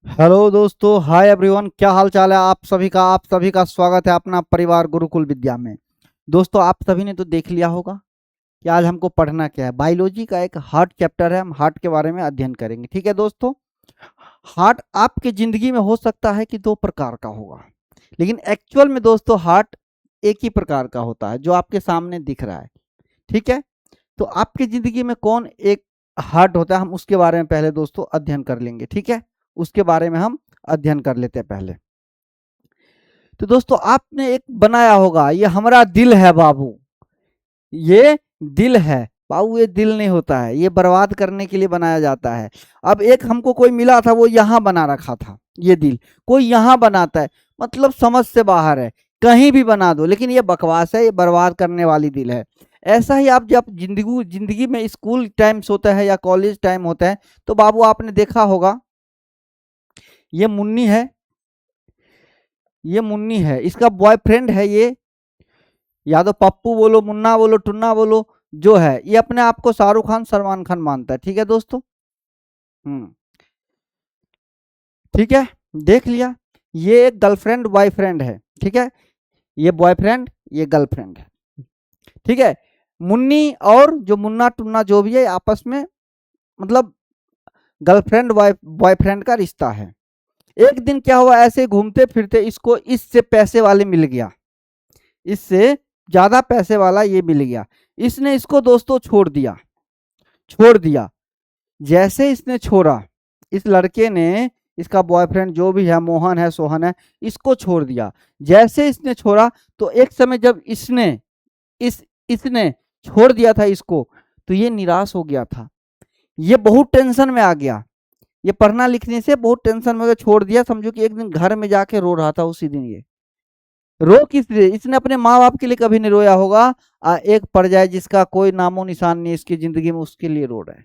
Hello दोस्तों, hi everyone. क्या हाल चाल है आप सभी का स्वागत है अपना परिवार गुरुकुल विद्या में। दोस्तों, आप सभी ने तो देख लिया होगा कि आज हमको पढ़ना क्या है। बायोलॉजी का एक हार्ट चैप्टर है, हम हार्ट के बारे में अध्ययन करेंगे। ठीक है दोस्तों। हार्ट आपके जिंदगी में हो सकता है कि दो प्रकार का होगा, लेकिन एक्चुअल में दोस्तों हार्ट एक ही प्रकार का होता है जो आपके सामने दिख रहा है। ठीक है। तो आपकी जिंदगी में कौन एक हार्ट होता है, हम उसके बारे में पहले दोस्तों अध्ययन कर लेंगे। ठीक है। उसके बारे में हम अध्ययन कर लेते हैं पहले। तो दोस्तों, आपने एक बनाया होगा, ये हमारा दिल है बाबू, ये दिल है बाबू। ये दिल नहीं होता है, ये बर्बाद करने के लिए बनाया जाता है। अब एक हमको कोई मिला था, वो यहाँ बना रखा था ये दिल। कोई यहाँ बनाता है, मतलब समझ से बाहर है। कहीं भी बना दो, लेकिन ये बकवास है, ये बर्बाद करने वाली दिल है। ऐसा ही आप जब जिंदगी जिंदगी में स्कूल टाइम्स होता है या कॉलेज टाइम होता है, तो बाबू आपने देखा होगा, ये मुन्नी है, ये मुन्नी है, इसका बॉयफ्रेंड है ये। या तो पप्पू बोलो, मुन्ना बोलो, टुन्ना बोलो, जो है ये अपने आप को शाहरुख खान सलमान खान मानता है। ठीक है दोस्तों। हम्म। ठीक है। देख लिया, ये एक गर्लफ्रेंड बॉयफ्रेंड है। ठीक है। ये बॉयफ्रेंड, ये गर्लफ्रेंड है। ठीक है। मुन्नी और जो मुन्ना टुन्ना जो भी है, आपस में मतलब गर्लफ्रेंड बॉयफ्रेंड का रिश्ता है। एक दिन क्या हुआ, ऐसे घूमते फिरते इसको इससे पैसे वाले मिल गया, इससे ज्यादा पैसे वाला ये मिल गया। इसने इसको दोस्तों छोड़ दिया, छोड़ दिया। जैसे इसने छोड़ा, इस लड़के ने, इसका बॉयफ्रेंड जो भी है, मोहन है सोहन है, इसको छोड़ दिया। जैसे इसने छोड़ा, तो एक समय जब इसने छोड़ दिया था इसको, तो ये निराश हो गया था। ये बहुत टेंशन में आ गया, ये पढ़ना लिखने से बहुत टेंशन में छोड़ दिया। समझो कि एक दिन घर में जाके रो रहा था उसी दिन ये। रो किस लिए, इसने अपने माँ बाप के लिए कभी नहीं रोया होगा। एक पड़ जाए जिसका कोई नामो निशान नहीं इसकी जिंदगी में, उसके लिए रो रहा है।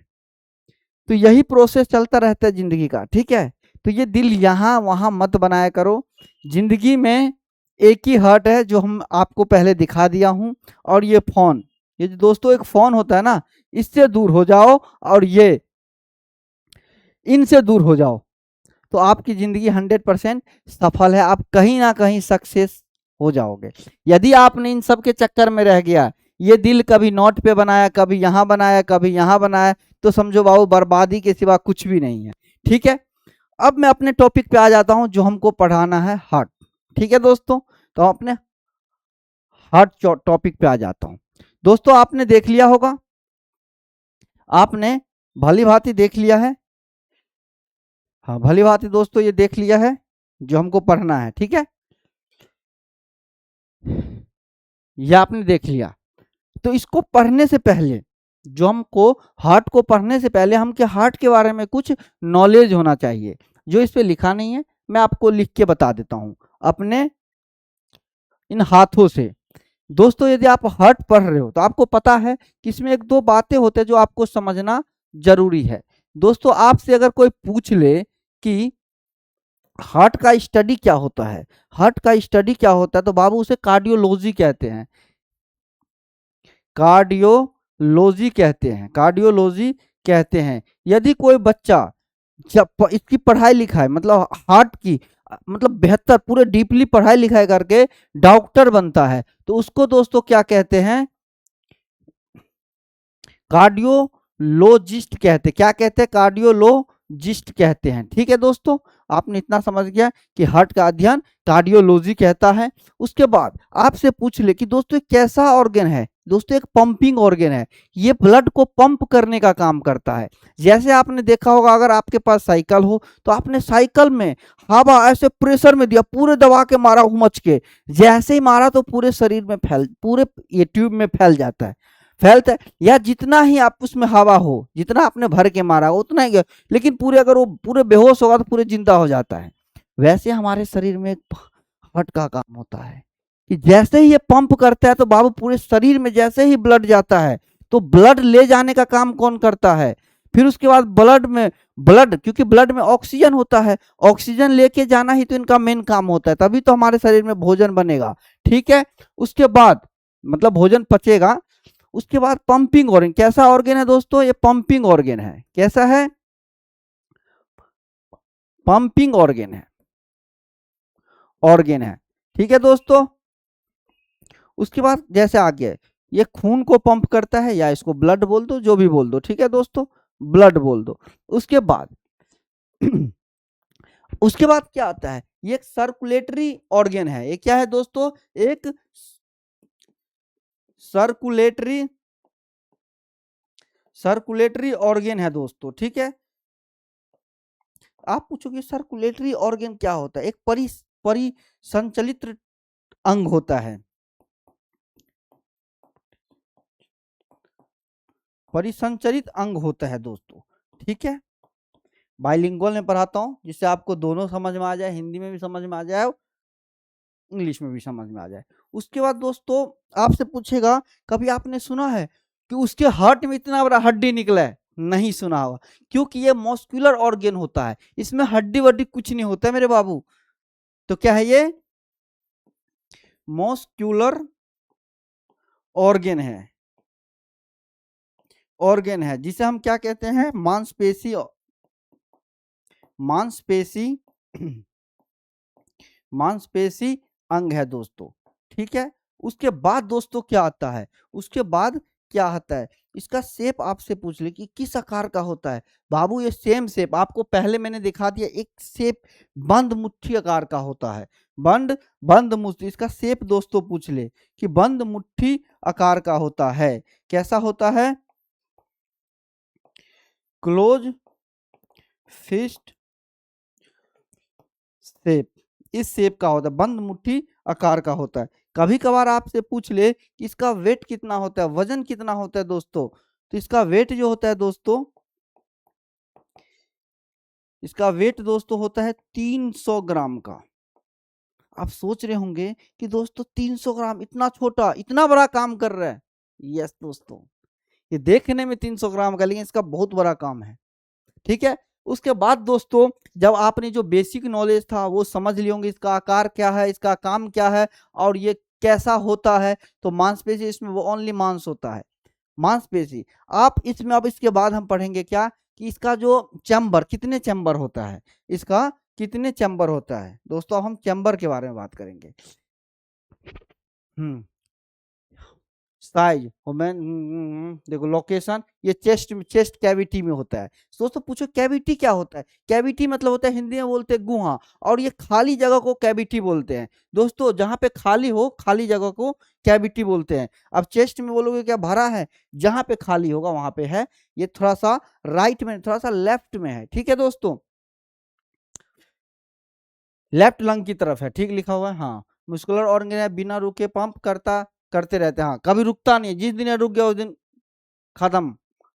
तो यही प्रोसेस चलता रहता है जिंदगी का। ठीक है। तो ये दिल यहाँ वहां मत बनाया करो। जिंदगी में एक ही हर्ट है जो हम आपको पहले दिखा दिया हूं। और ये फोन, ये जो दोस्तों एक फोन होता है ना, इससे दूर हो जाओ, और ये इनसे दूर हो जाओ, तो आपकी जिंदगी 100% सफल है। आप कहीं ना कहीं सक्सेस हो जाओगे। यदि आपने इन सब के चक्कर में रह गया, ये दिल कभी नोट पे बनाया, कभी यहाँ बनाया, कभी यहाँ बनाया, तो समझो बाबू बर्बादी के सिवा कुछ भी नहीं है। ठीक है। अब मैं अपने टॉपिक पे आ जाता हूँ जो हमको पढ़ाना है, हार्ट। ठीक है दोस्तों। तो हम अपने हार्ट टॉपिक पे आ जाता हूँ। दोस्तों, आपने देख लिया होगा, आपने भली भांति देख लिया है। हाँ, भली भांति दोस्तों ये देख लिया है जो हमको पढ़ना है। ठीक है। ये आपने देख लिया। तो इसको पढ़ने से पहले, जो हमको हार्ट को पढ़ने से पहले हमके हार्ट के बारे में कुछ नॉलेज होना चाहिए, जो इस पे लिखा नहीं है। मैं आपको लिख के बता देता हूँ अपने इन हाथों से। दोस्तों, यदि आप हार्ट पढ़ रहे हो तो आपको पता है कि इसमें एक दो बातें होते हैं जो आपको समझना जरूरी है। दोस्तों, आपसे अगर कोई पूछ ले कि हार्ट का स्टडी क्या होता है, हार्ट का स्टडी क्या होता है, तो बाबू उसे कार्डियोलॉजी कहते हैं। कार्डियोलॉजी कहते हैं, कार्डियोलॉजी कहते हैं। यदि कोई बच्चा जब इसकी पढ़ाई लिखाई मतलब हार्ट की मतलब बेहतर पूरे डीपली पढ़ाई लिखाई करके डॉक्टर बनता है, तो उसको दोस्तों क्या कहते हैं, कार्डियोलॉजिस्ट कहते हैं। क्या कहते हैं, कार्डियोलॉजिस्ट कहते हैं। ठीक है दोस्तों। आपने इतना समझ गया कि हार्ट का अध्ययन कार्डियोलॉजी कहता है। उसके बाद आपसे पूछ ले कि दोस्तों कैसा ऑर्गन है, दोस्तों एक पंपिंग ऑर्गन है। ये ब्लड को पंप करने का काम करता है। जैसे आपने देखा होगा, अगर आपके पास साइकिल हो तो आपने साइकिल में हवा ऐसे प्रेशर में दिया, पूरे दबा के मारा उमच के, जैसे ही मारा तो पूरे शरीर में फैल, पूरे ये ट्यूब में फैल जाता है, फैलता है। या जितना ही आप उसमें हवा हो, जितना आपने भर के मारा उतना ही लेकिन पूरे अगर वो पूरे बेहोश होगा तो पूरे जिंदा हो जाता है। वैसे हमारे शरीर में हार्ट का काम होता है कि जैसे ही ये पंप करता है तो बाबू पूरे शरीर में जैसे ही ब्लड जाता है, तो ब्लड ले जाने का काम कौन करता है, फिर उसके बाद ब्लड क्योंकि ब्लड में ऑक्सीजन होता है, ऑक्सीजन लेके जाना ही तो इनका मेन काम होता है, तभी तो हमारे शरीर में भोजन बनेगा। ठीक है। उसके बाद मतलब भोजन पचेगा। उसके बाद पंपिंग ऑर्गन, कैसा ऑर्गन है दोस्तों, ये पंपिंग ऑर्गन है। कैसा है, पंपिंग ऑर्गेन है। ठीक है दोस्तों। उसके बाद जैसे आगे ये खून को पंप करता है, या इसको ब्लड बोल दो, जो भी बोल दो, ठीक है दोस्तों, ब्लड बोल दो। उसके बाद उसके बाद क्या आता है, ये एक सर्कुलेटरी ऑर्गेन है। ये क्या है दोस्तों, एक सर्कुलेटरी ऑर्गेन है दोस्तों। ठीक है। आप पूछोगे सर्कुलेटरी ऑर्गेन क्या होता है, एक परिसंचलित अंग होता है, परिसंचरित अंग होता है दोस्तों। ठीक है। बाइलिंगुअल में पढ़ाता हूं, जिससे आपको दोनों समझ में आ जाए, हिंदी में भी समझ में आ जाए, इंग्लिश में भी समझ में आ जाए। उसके बाद दोस्तों आपसे पूछेगा, कभी आपने सुना है कि उसके हार्ट में इतना बड़ा हड्डी निकला है? नहीं सुना होगा, क्योंकि ये मस्कुलर ऑर्गेन होता है, इसमें हड्डी वड्डी कुछ नहीं होता है मेरे बाबू। तो क्या है, ये मस्कुलर ऑर्गेन है, जिसे हम क्या कहते हैं, मांसपेशी अंग है दोस्तों। ठीक है। उसके बाद दोस्तों क्या आता है, उसके बाद क्या आता है, इसका शेप आपसे पूछ ले कि किस आकार का होता है। बाबू ये सेम शेप आपको पहले मैंने दिखा दिया, एक शेप बंद मुट्ठी आकार का होता है, बंद मुट्ठी। इसका शेप दोस्तों पूछ ले कि बंद मुट्ठी आकार का होता है। कैसा होता है, क्लोज फिस्ट शेप, इस शेप का होता है, बंद मुट्ठी आकार का होता है। कभी कभार आपसे पूछ ले कि इसका वेट कितना होता है, वजन कितना होता है दोस्तों, तो इसका वेट जो होता है दोस्तों, इसका वेट दोस्तों होता है 300 ग्राम का। आप सोच रहे होंगे कि दोस्तों 300 ग्राम, इतना छोटा, इतना बड़ा काम कर रहा है। यस दोस्तों, ये देखने में 300 ग्राम का, लेकिन इसका बहुत बड़ा काम है। ठीक है। उसके बाद दोस्तों जब आपने जो बेसिक नॉलेज था वो समझ लिए होंगे, इसका आकार क्या है, इसका काम क्या है, और ये कैसा होता है। तो मांसपेशी, इसमें वो ओनली मांस होता है, मांसपेशी। आप इसमें, अब इसके बाद हम पढ़ेंगे क्या, कि इसका जो चैम्बर, कितने चैम्बर होता है, इसका कितने चैम्बर होता है दोस्तों। अब हम चैम्बर के बारे में बात करेंगे। साइज, देखो लोकेशन, ये चेस्ट कैविटी में होता है दोस्तों। पूछो कैविटी क्या होता है, कैविटी मतलब होता है, हिंदी में बोलते हैं गुहा, और ये खाली जगह को कैविटी बोलते हैं दोस्तों। जहां पे खाली हो, खाली जगह को कैविटी बोलते हैं। अब चेस्ट में बोलोगे क्या भरा है, जहां पे खाली होगा वहां पे है। ये थोड़ा सा राइट में, थोड़ा सा लेफ्ट में है। ठीक है दोस्तों, लेफ्ट लंग की तरफ है, ठीक लिखा हुआ है। हाँ, मुस्कुलर ऑर्गेन बिना रुके पंप करते रहते हैं। हाँ, कभी रुकता नहीं, जिस दिन रुक गया उस दिन खत्म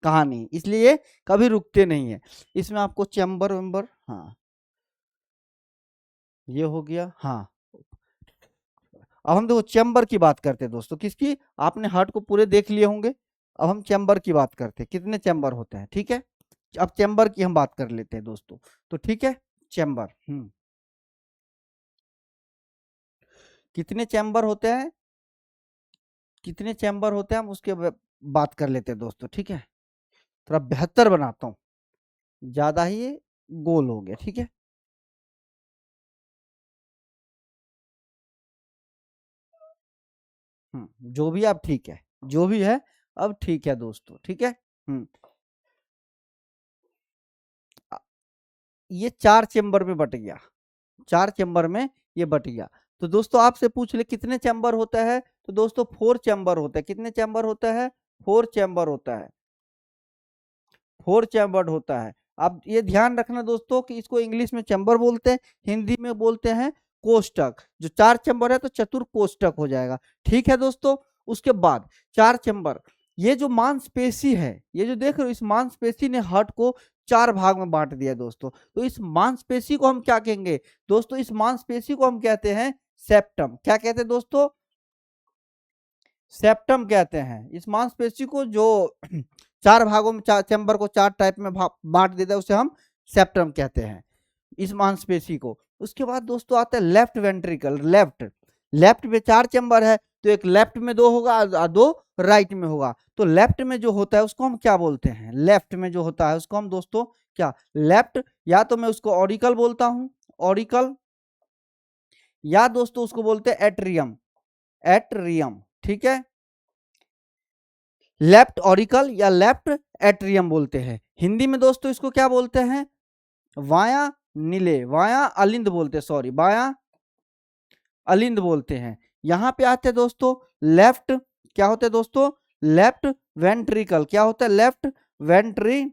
कहानी, इसलिए कभी रुकते नहीं है। इसमें आपको चैम्बर वेम्बर, हाँ ये हो गया। हाँ, अब हम देखो चैम्बर की बात करते हैं दोस्तों, किसकी, आपने हार्ट को पूरे देख लिए होंगे, अब हम चैम्बर की बात करते हैं, कितने चैम्बर होते हैं। ठीक है, अब चैम्बर की हम बात कर लेते हैं दोस्तों। तो ठीक है, चैम्बर, कितने चैम्बर होते हैं, कितने चैम्बर होते हैं, हम उसके बात कर लेते हैं दोस्तों। ठीक है, थोड़ा बेहतर बनाता हूँ, ज्यादा ही ये गोल हो गया। ठीक है, जो भी आप, ठीक है, जो भी है, अब ठीक है दोस्तों। ठीक है। अ, ये 4 चैम्बर में बट गया, 4 चैम्बर में ये बट गया। तो दोस्तों आपसे पूछ ले कितने चैम्बर होता है, तो दोस्तों 4 चैम्बर होता है। कितने चैम्बर होता है, 4 चैम्बर होता है, 4 चैम्बर होता है। अब ये ध्यान रखना दोस्तों कि इसको इंग्लिश में चैम्बर बोलते हैं, हिंदी में बोलते हैं कोष्टक। जो 4 चैम्बर है तो चतुर कोष्टक हो जाएगा। ठीक है दोस्तों। उसके बाद 4 चैम्बर, ये जो मांसपेशी है, ये जो देख रहे हो, इस मांसपेशी ने हार्ट को 4 भाग में बांट दिया दोस्तों। तो इस मांसपेशी को हम क्या कहेंगे दोस्तों, इस मांसपेशी को हम कहते हैं सेप्टम। क्या कहते हैं दोस्तों, सेप्टम कहते हैं इस मांसपेशी को, जो 4 भागों में, चैम्बर को 4 टाइप में बांट देता है, उसे हम सेप्टम कहते हैं इस मांसपेशी को। उसके बाद दोस्तों आता है लेफ्ट वेंट्रिकल, लेफ्ट में 4 चैम्बर है, तो एक लेफ्ट में 2 होगा और 2 राइट में होगा। तो लेफ्ट में जो होता है उसको हम क्या बोलते हैं? लेफ्ट में जो होता है उसको हम दोस्तों क्या, लेफ्ट, या तो मैं उसको ऑरिकल बोलता हूं, ऑरिकल, या दोस्तों उसको बोलते हैं एट्रियम, एट्रियम, ठीक है। लेफ्ट ऑरिकल या लेफ्ट एट्रियम बोलते हैं। हिंदी में दोस्तों इसको क्या बोलते हैं? वाया नीले, वाया अलिंद बोलते हैं, सॉरी वाया अलिंद बोलते हैं। यहां पे आते हैं दोस्तों लेफ्ट, क्या होते हैं दोस्तों? लेफ्ट वेंट्रिकल, क्या होता है? Left ventricle.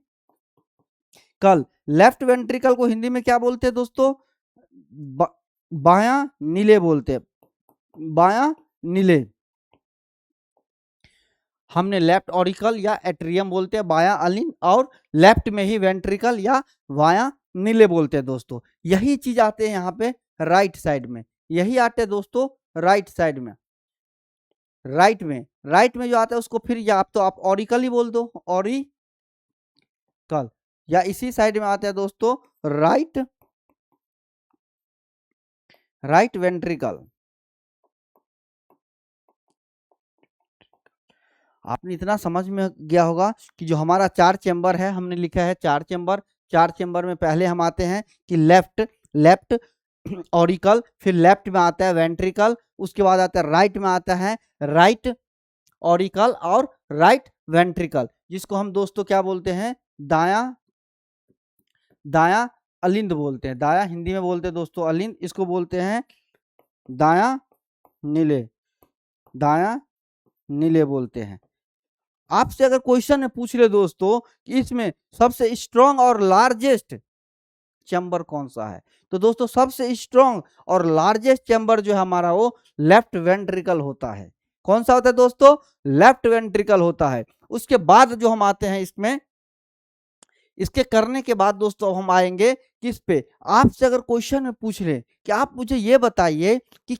लेफ्ट वेंट्रिकल को हिंदी में क्या बोलते हैं दोस्तों? बाया नीले बोलते हैं, बाया नीले। हमने लेफ्ट ऑरिकल या एट्रियम बोलते हैं बाया अलिंद, और लेफ्ट में ही वेंट्रिकल या वाया नीले बोलते हैं दोस्तों। यही चीज आते हैं यहाँ पे राइट साइड में, यही आते हैं दोस्तों राइट साइड में। राइट में जो आता है उसको फिर या आप तो आप ऑरिकल ही बोल दो, ऑरिकल, या इसी साइड में आता है दोस्तों राइट वेंट्रिकल। आपने इतना समझ में गया होगा कि जो हमारा 4 चेंबर है, हमने लिखा है 4 चेंबर। 4 चेंबर में पहले हम आते हैं कि लेफ्ट ऑरिकल, फिर लेफ्ट में आता है वेंट्रिकल, उसके बाद आता है राइट में आता है राइट ऑरिकल और राइट वेंट्रिकल, जिसको हम दोस्तों क्या बोलते हैं? दाया अलिंद बोलते हैं। दाया हिंदी में बोलते हैं दोस्तों अलिंद, इसको बोलते हैं दाया नीले बोलते हैं। आपसे अगर क्वेश्चन में पूछ ले दोस्तों कि इसमें सबसे स्ट्रॉन्ग और लार्जेस्ट चैम्बर कौन सा है, तो दोस्तों सबसे स्ट्रॉन्ग और लार्जेस्ट चैम्बर जो है हमारा वो लेफ्ट वेंट्रिकल होता है। कौन सा होता है दोस्तों? लेफ्ट वेंट्रिकल होता है। उसके बाद जो हम आते हैं इसमें, इसके करने के बाद दोस्तों हम आएंगे किस पे? आपसे अगर क्वेश्चन में पूछ ले कि आप मुझे ये बताइए कि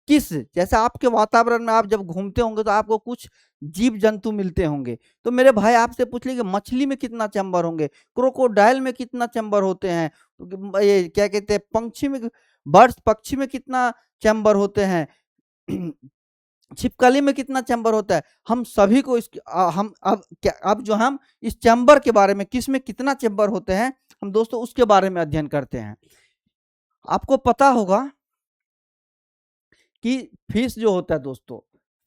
किस, जैसे आपके वातावरण में आप जब घूमते होंगे तो आपको कुछ जीव जंतु मिलते होंगे, तो मेरे भाई आपसे पूछ ले कि मछली में कितना चैम्बर होंगे, क्रोकोडाइल में कितना चैम्बर होते हैं, ये क्या कहते हैं पंछी में, बर्ड्स पक्षी में कितना चैम्बर होते हैं, छिपकली में कितना चैम्बर होता है, हम सभी को हम अब जो हम इस चैम्बर के बारे में, किस में कितना चैम्बर होते हैं, हम दोस्तों उसके बारे में अध्ययन करते हैं। आपको पता होगा कि फिश जो होता है दोस्तों,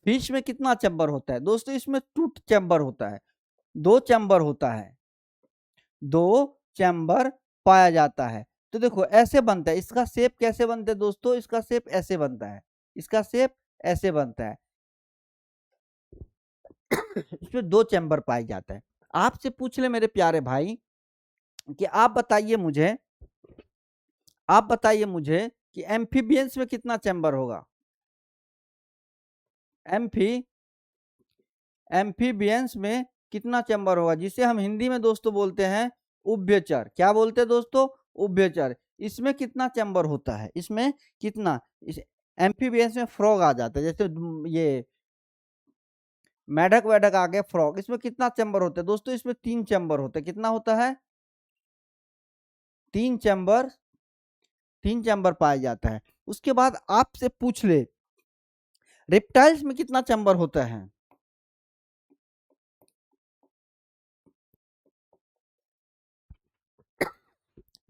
फिश में कितना चैम्बर होता है दोस्तों? इसमें 2 चैम्बर होता है, 2 चैम्बर होता है, 2 चैम्बर पाया जाता है। तो देखो ऐसे बनता है, इसका शेप कैसे बनता है दोस्तों? इसका शेप ऐसे बनता है, इसका शेप ऐसे बनता है। इसमें 2 चैम्बर पाए जाता है। आपसे पूछ ले मेरे प्यारे भाई कि आप बताइए मुझे कि एम्फीबियंस में कितना चैम्बर होगा? एम्फीबियंस में कितना चैम्बर होगा, जिसे हम हिंदी में दोस्तों बोलते हैं उभयचर। क्या बोलते हैं दोस्तों? उभयचर। इसमें कितना चैम्बर होता है? इसमें कितना? इस एम्फीबियंस में फ्रॉग आ जाता है, जैसे ये मेढक वेढक आ गए, फ्रॉग, इसमें कितना चैम्बर होता है दोस्तों? इसमें 3 चैम्बर होता है। कितना होता है? 3 चैम्बर, 3 चैम्बर पाया जाता है। उसके बाद आपसे पूछ ले रेप्टाइल्स में कितना चैम्बर होता है?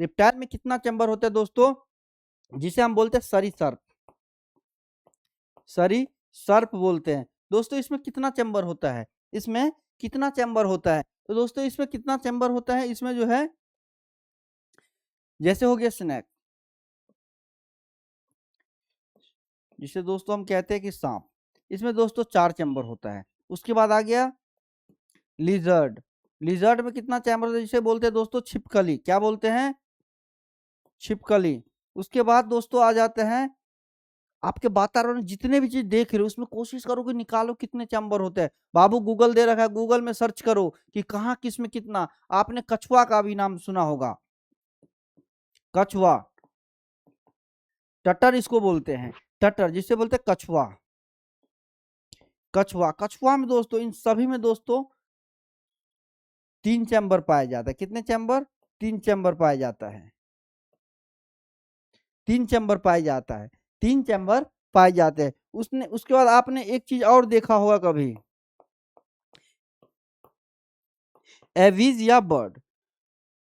रेप्टाइल में कितना चैम्बर होता है दोस्तों? जिसे हम बोलते हैं सरीसर्प बोलते हैं दोस्तों। इसमें कितना चैम्बर होता है? इसमें कितना चैम्बर होता है? तो दोस्तों इसमें कितना चैम्बर होता है? इसमें जो है, जैसे हो गया स्नेक, जिसे दोस्तों हम कहते हैं कि सांप, इसमें दोस्तों 4 चैम्बर होता है। उसके बाद आ गया लिजर्ड। लिजर्ड में कितना चैम्बर होता है? जिसे बोलते हैं दोस्तों छिपकली। क्या बोलते हैं? छिपकली। उसके बाद दोस्तों आ जाते हैं, आपके वातावरण जितने भी चीज देख रहे हो उसमें कोशिश करो कि निकालो कितने चैम्बर होते हैं। बाबू गूगल दे रखा है, गूगल में सर्च करो कि कहाँ किस में कितना। आपने कछुआ का भी नाम सुना होगा, कछुआ, टटर इसको बोलते हैं, टटर, जिसे बोलते हैं कछुआ। कछुआ में दोस्तों, इन सभी में दोस्तों 3 चैम्बर पाया जाता है। कितने चैम्बर? 3 चैम्बर पाया जाता है, 3 चैम्बर पाया जाता है, 3 चैम्बर पाए जाते हैं। उसके बाद आपने एक चीज और देखा होगा कभी, एविज या बर्ड,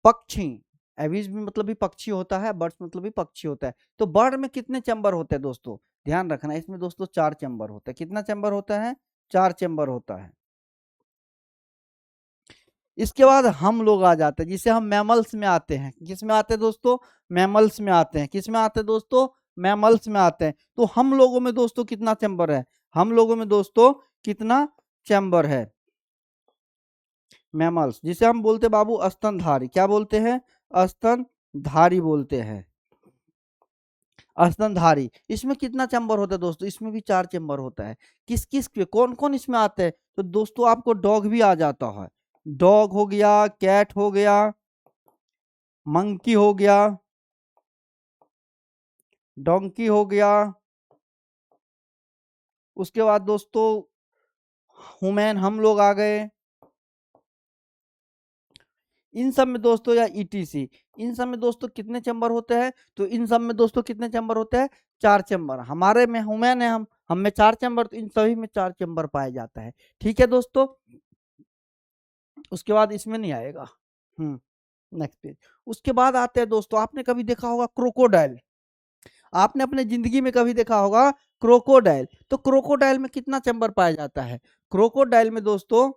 पक्षी। एविज भी मतलब भी पक्षी होता है, बर्ड्स मतलब भी पक्षी होता है। तो बर्ड में कितने चैम्बर होते हैं दोस्तों, ध्यान रखना इसमें दोस्तों 4 चैम्बर होता है। कितना चैम्बर होता है, 4 चैम्बर होता है। इसके बाद हम लोग आ जाते हैं, जिसे हम मैमल्स में आते हैं। किस में आते हैं दोस्तों, मैमल्स में आते हैं। किस में आते हैं दोस्तों, मैमल्स में आते हैं। तो हम लोगों में दोस्तों कितना चैम्बर है, हम लोगों में दोस्तों कितना चैम्बर है, मैमल्स, जिसे हम बोलते हैं बाबू स्तनधारी। क्या बोलते हैं, स्तनधारी बोलते हैं, स्तनधारी। इसमें कितना चैम्बर होता है दोस्तों, इसमें भी 4 चैम्बर होता है। किस किस के कौन कौन इसमें आते हैं, तो दोस्तों आपको डॉग भी आ जाता है। डॉग हो गया, कैट हो गया, मंकी हो गया, डोंकी हो गया। उसके बाद दोस्तों ह्यूमन, हम लोग आ गए। इन सब में दोस्तों या ईटीसी, इन सब में दोस्तों कितने चैम्बर होते हैं, तो इन सब में दोस्तों कितने चैम्बर होते हैं, 4 चैम्बर। हमारे में ह्यूमन है, हम में 4 चैम्बर, तो इन सभी में 4 चैम्बर पाया जाता है। ठीक है दोस्तों, उसके बाद इसमें नहीं आएगा। Next page. उसके बाद आते हैं दोस्तों, आपने कभी देखा होगा क्रोकोडाइल, आपने अपने जिंदगी में कभी देखा होगा क्रोकोडाइल। तो क्रोकोडाइल में कितना चैम्बर पाया जाता है, क्रोकोडाइल में दोस्तों,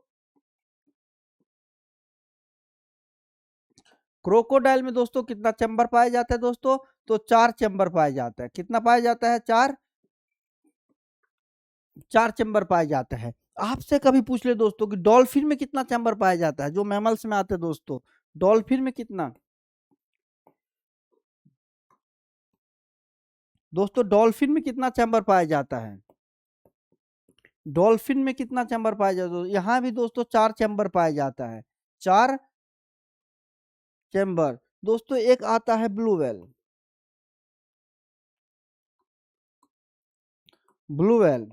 क्रोकोडाइल में दोस्तों कितना चैम्बर पाया जाता है दोस्तों, तो 4 चैम्बर पाया जाता है। कितना पाया जाता है, 4 चैम्बर पाया जाता है। आपसे कभी पूछ ले दोस्तों कि डॉल्फिन में कितना चैम्बर पाया जाता है, जो मैमल्स में आते हैं दोस्तों, डॉल्फिन में कितना, दोस्तों डॉल्फिन में कितना चैम्बर पाया जाता है, डॉल्फिन में कितना चैम्बर पाया जाता है, यहाँ भी दोस्तों 4 चैम्बर पाया जाता है, 4 चैम्बर। दोस्तों एक आता है blue whale, blue whale,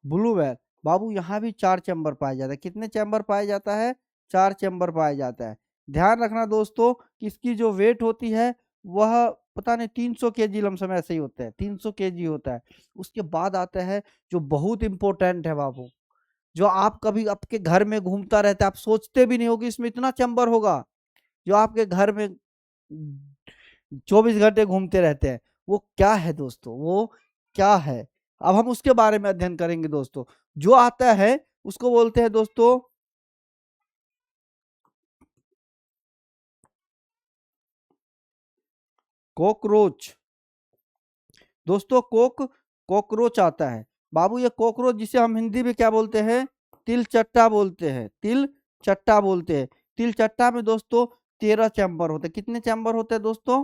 blue whale बाबू, यहाँ भी 4 चैम्बर पाया जाता है। कितने चैम्बर पाया जाता है, 4 चैम्बर पाया जाता है। ध्यान रखना दोस्तों कि इसकी जो वेट होती है वह पता नहीं 300 केजी लमसम ऐसे ही होता है, 300 केजी होता है। उसके बाद आता है जो बहुत इंपॉर्टेंट है बाबू, जो आप कभी आपके घर में घूमता रहता है, आप सोचते भी नहीं होगी इसमें इतना चैम्बर होगा, जो आपके घर में 24 घंटे घूमते रहते हैं। वो क्या है दोस्तों, वो क्या है, अब हम उसके बारे में अध्ययन करेंगे दोस्तों। जो आता है उसको बोलते हैं दोस्तों कॉकरोच। दोस्तों कॉकरोच आता है बाबू। ये कॉकरोच जिसे हम हिंदी में क्या बोलते हैं, तिल चट्टा बोलते हैं, तिल चट्टा बोलते हैं। तिल चट्टा में दोस्तों 13 चैम्बर होते हैं। कितने चैम्बर होते हैं दोस्तों,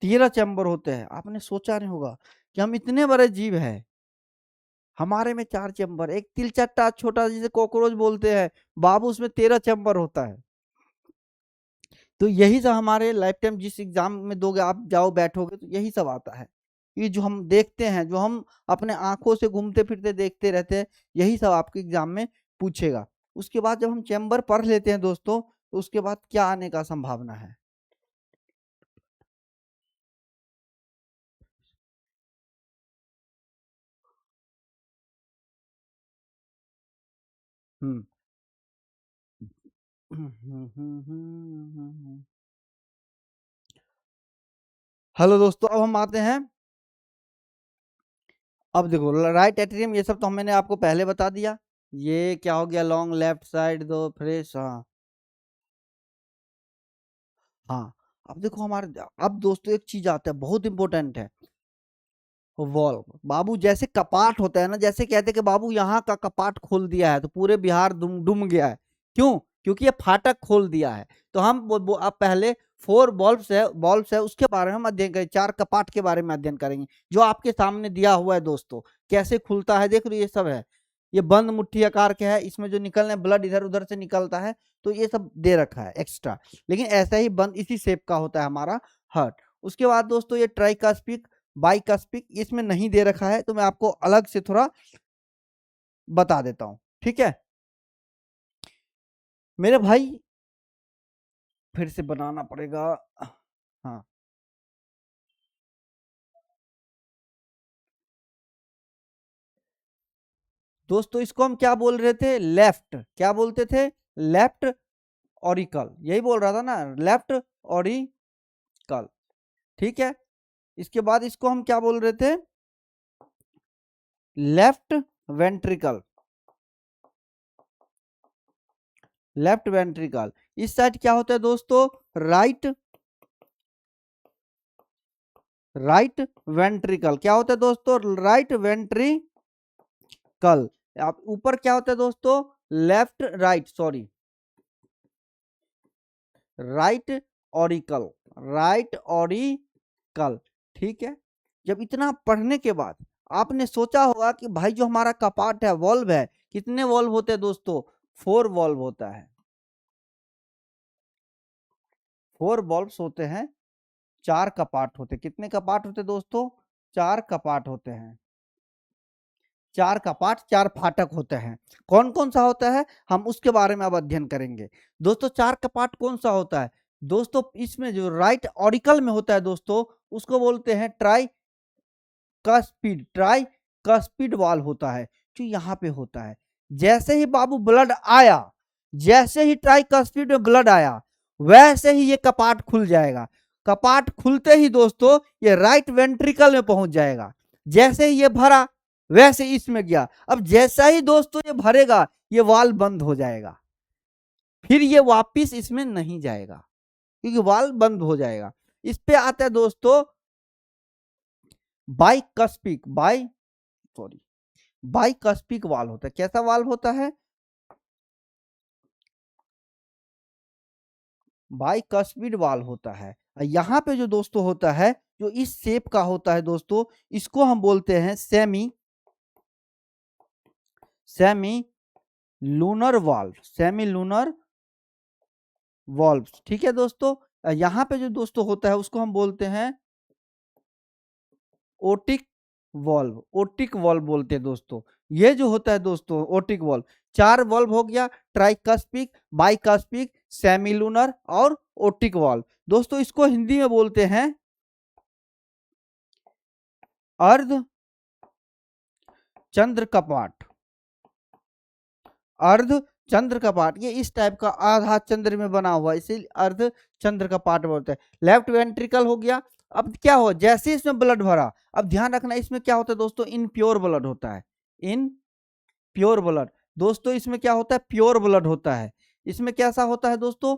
13 चैम्बर होते हैं। आपने सोचा नहीं होगा कि हम इतने बड़े जीव हैं, हमारे में 4 चैम्बर, एक तिल चट्टा छोटा जिसे कॉकरोच बोलते हैं बाबू, उसमें 13 चैम्बर होता है। तो यही सब हमारे लाइफ टाइम जिस एग्जाम में दोगे आप, जाओ बैठोगे तो यही सब आता है। ये जो हम देखते हैं, जो हम अपने आंखों से घूमते फिरते देखते रहते हैं, यही सब आपके एग्जाम में पूछेगा। उसके बाद जब हम चैम्बर पढ़ लेते हैं दोस्तों, तो उसके बाद क्या आने का संभावना है, हम्म हेलो दोस्तों, अब हम आते हैं, अब देखो राइट एट्रियम ये सब तो मैंने आपको पहले बता दिया। ये क्या हो गया, लॉन्ग लेफ्ट साइड दो फ्रेश, हाँ हाँ। अब देखो हमारे, अब दोस्तों एक चीज आता है बहुत इंपॉर्टेंट है, वॉल्व। बाबू जैसे कपाट होता है ना, जैसे कहते हैं कि बाबू यहाँ का कपाट खोल दिया है तो पूरे बिहार डूम गया है। क्यों, क्योंकि ये फाटक खोल दिया है। तो हम अब पहले 4 बॉल्व्स है उसके बारे में हम अध्ययन करेंगे, 4 कपाट के बारे में अध्ययन करेंगे, जो आपके सामने दिया हुआ है दोस्तों। कैसे खुलता है देख लो, ये सब है, ये बंद मुट्ठी आकार के है, इसमें जो निकलने ब्लड इधर उधर से निकलता है, तो ये सब दे रखा है एक्स्ट्रा। लेकिन ऐसा ही बंद इसी शेप का होता है हमारा हार्ट। उसके बाद दोस्तों ये ट्राइकास्पिक बाइकास्पिक इसमें नहीं दे रखा है, तो मैं आपको अलग से थोड़ा बता देता हूं, ठीक है। मेरे भाई फिर से बनाना पड़ेगा। हाँ, दोस्तों इसको हम क्या बोल रहे थे? लेफ्ट। क्या बोलते थे? लेफ्ट ऑरिकल, यही बोल रहा था ना, लेफ्ट ऑरिकल। ठीक है, इसके बाद इसको हम क्या बोल रहे थे? Left ventricle. Left ventricle. इस साइड क्या होता है दोस्तों? Right right ventricle. क्या होता है दोस्तों? Right ventricle. आप ऊपर क्या होता है दोस्तों? Left right sorry right auricle. Right auricle. ठीक है, जब इतना पढ़ने के बाद आपने सोचा होगा कि भाई जो हमारा कपाट है, वॉल्व है, कितने वॉल्व होते हैं दोस्तों? 4 वॉल्व होता है। 4 वॉल्व्स होते हैं, 4 कपाट होते। कितने कपाट होते दोस्तों? 4 कपाट होते हैं। 4 कपाट, 4 फाटक होते हैं। कौन कौन सा होता है हम उसके बारे में अब अध्ययन करेंगे। दोस्तों 4 कपाट कौन सा होता है? दोस्तों इसमें जो राइट ऑरिकल में होता है दोस्तों, उसको बोलते हैं ट्राई कस्पिड वाल होता है, जो यहाँ पे होता है। जैसे ही बाबू ब्लड आया, जैसे ही ट्राई कस्पिड में ब्लड आया, वैसे ही ये कपाट खुल जाएगा। कपाट खुलते ही दोस्तों ये राइट वेंट्रिकल में पहुंच जाएगा। जैसे ही ये भरा, वैसे इसमें गया। अब जैसा ही दोस्तों ये भरेगा, ये वाल बंद हो जाएगा, फिर ये वापिस इसमें नहीं जाएगा, क्योंकि वाल बंद हो जाएगा। इस पे आता है दोस्तों बाइकस्पिक वाल होता है। कैसा वाल्व होता है? बाइकस्पिड वाल होता है। यहाँ पे जो दोस्तों होता है, जो इस शेप का होता है दोस्तों, इसको हम बोलते हैं सेमी लूनर वाल्व। ठीक है दोस्तों, यहाँ पे जो दोस्तों होता है उसको हम बोलते हैं ओटिक वॉल्व बोलते हैं दोस्तों। ये जो होता है दोस्तों ओटिक वॉल्व, 4 वॉल्व हो गया, ट्राइकस्पिक, बाइकस्पिक, सेमीलूनर और ओटिक वॉल्व। दोस्तों इसको हिंदी में बोलते हैं अर्ध चंद्र कपाट। अर्ध चंद्र कपाट, ये इस टाइप का आधा चंद्र में बना हुआ, इसे अर्ध चंद्र कपाट बोलते हैं। लेफ्ट वेंट्रिकल हो गया। अब क्या हो, जैसे इसमें ब्लड भरा, अब ध्यान रखना इसमें क्या होता है दोस्तों? इनप्योर ब्लड होता है। In pure blood. दोस्तों इसमें क्या होता है? प्योर ब्लड होता है। इसमें कैसा होता है दोस्तों?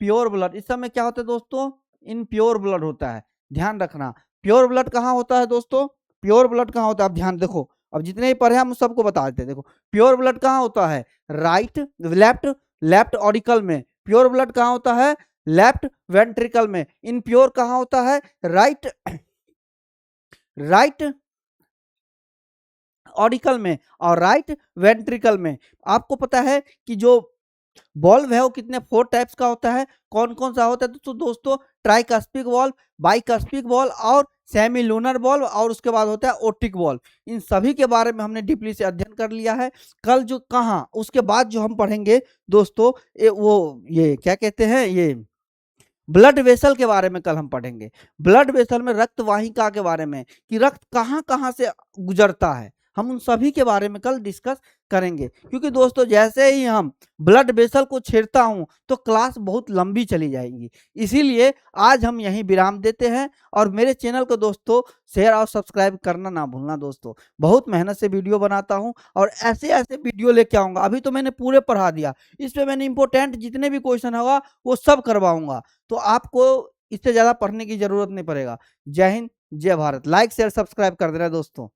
Pure blood. इस समय क्या होता है दोस्तों? इनप्योर ब्लड होता है। ध्यान रखना, प्योर ब्लड कहाँ होता है दोस्तों? प्योर ब्लड कहाँ होता है? अब ध्यान देखो, अब जितने ही पढ़े हम सबको बता देते हैं। देखो प्योर ब्लड कहाँ होता है? लेफ्ट ऑरिकल में। प्योर ब्लड कहाँ होता है? लेफ्ट वेंट्रिकल में। इनप्योर कहाँ होता है? राइट ऑरिकल में और राइट वेंट्रिकल में। आपको पता है कि जो वॉल्व है वो कितने 4 टाइप्स का होता है। कौन कौन सा होता है तो दोस्तों? ट्राइकस्पिक वॉल्व, बाइकस्पिक वॉल्व और सेमी लूनर वॉल्व, और उसके बाद होता है ओटिक वॉल्व। इन सभी के बारे में हमने डीपली से अध्ययन कर लिया है। कल जो कहाँ उसके बाद जो हम पढ़ेंगे दोस्तों, ये क्या कहते हैं, ये ब्लड वेसल के बारे में कल हम पढ़ेंगे। ब्लड वेसल में रक्त वाहिका के बारे में, कि रक्त कहाँ कहाँ से गुजरता है, हम उन सभी के बारे में कल डिस्कस करेंगे। क्योंकि दोस्तों जैसे ही हम ब्लड वेसल को छेड़ता हूं तो क्लास बहुत लंबी चली जाएगी, इसीलिए आज हम यहीं विराम देते हैं। और मेरे चैनल को दोस्तों शेयर और सब्सक्राइब करना ना भूलना। दोस्तों बहुत मेहनत से वीडियो बनाता हूं और ऐसे ऐसे वीडियो लेके आऊंगा। अभी तो मैंने पूरे पढ़ा दिया, इस पे मैंने इंपॉर्टेंट जितने भी क्वेश्चन होगा वो सब करवाऊंगा, तो आपको इससे ज्यादा पढ़ने की जरूरत नहीं पड़ेगा। जय हिंद, जय भारत। लाइक शेयर सब्सक्राइब कर देना दोस्तों।